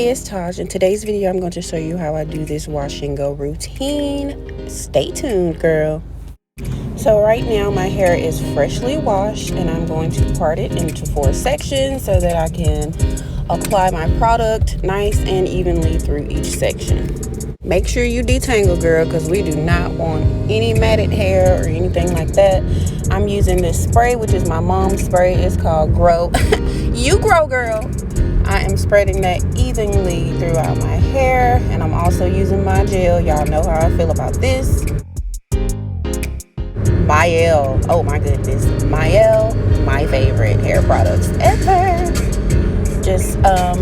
Hey, it's Taj. In today's video, I'm going to show you how I do this wash and go routine. Stay tuned, girl. So right now, my hair is freshly washed, and I'm going to part it into 4 sections so that I can apply my product nice and evenly through each section. Make sure you detangle, girl, because we do not want any matted hair or anything like that. I'm using this spray, which is my mom's spray. It's called Grow. You grow, girl. I am spreading that evenly throughout my hair, and I'm also using my gel. Y'all know how I feel about this. Mielle, oh my goodness, Mielle, my favorite hair products ever. Just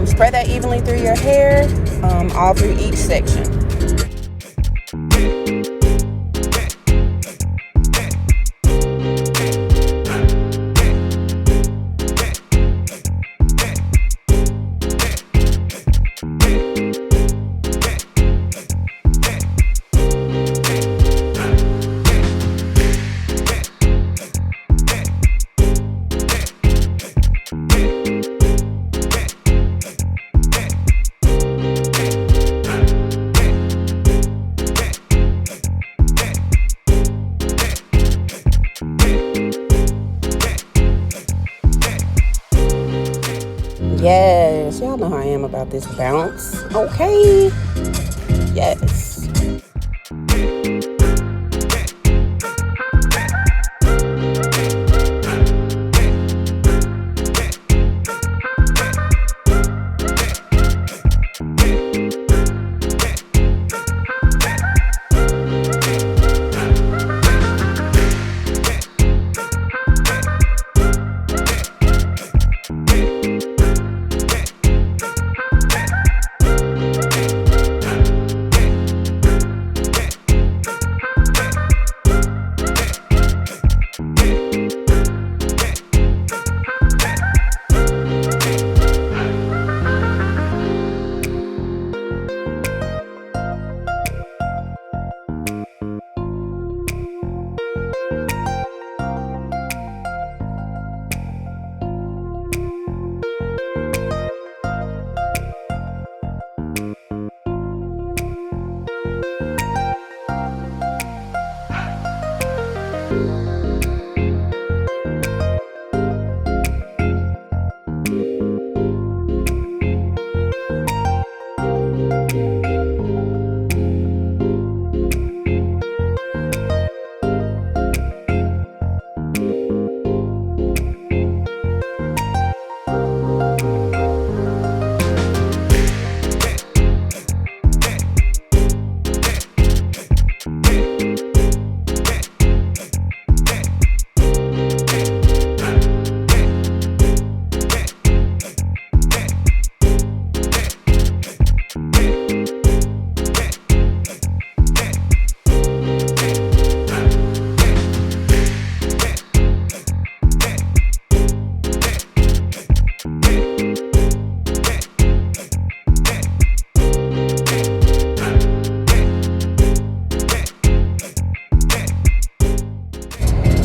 spread that evenly through your hair, all through each section. Yes, y'all know how I am about this bounce. Okay. Yes.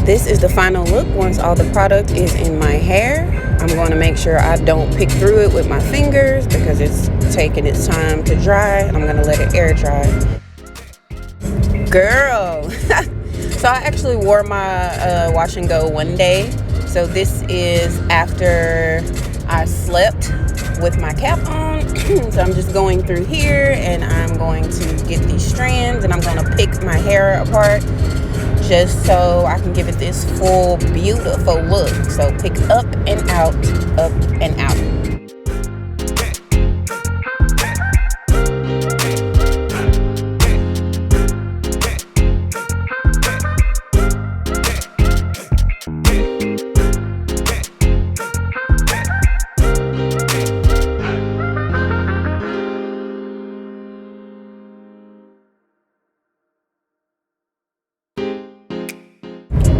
This is the final look once all the product is in my hair. I'm going to make sure I don't pick through it with my fingers because it's taking its time to dry. I'm going to let it air dry. Girl. So I actually wore my wash and go one day. So this is after I slept with my cap on. So I'm just going through here and I'm going to get these strands and I'm going to pick my hair apart, just so I can give it this full, beautiful look. So pick up and out, up and out.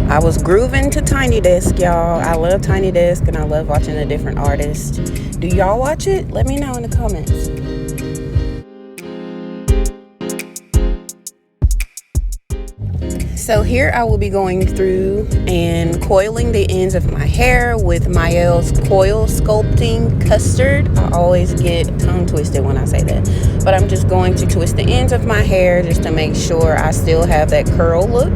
I was grooving to Tiny Desk, y'all. I love Tiny Desk and I love watching the different artists. Do y'all watch it? Let me know in the comments. So here I will be going through and coiling the ends of my hair with Mielle's Coil Sculpting Custard. I always get tongue twisted when I say that, but I'm just going to twist the ends of my hair just to make sure I still have that curl look.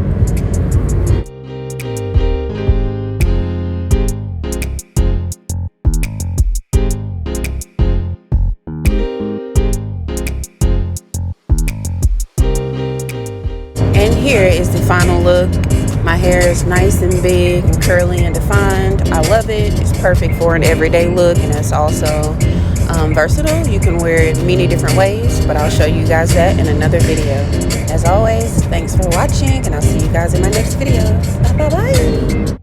And here is the final look. My hair is nice and big and curly and defined. I love it. It's perfect for an everyday look, and it's also versatile. You can wear it many different ways, but I'll show you guys that in another video. As always, thanks for watching, and I'll see you guys in my next video. Bye bye.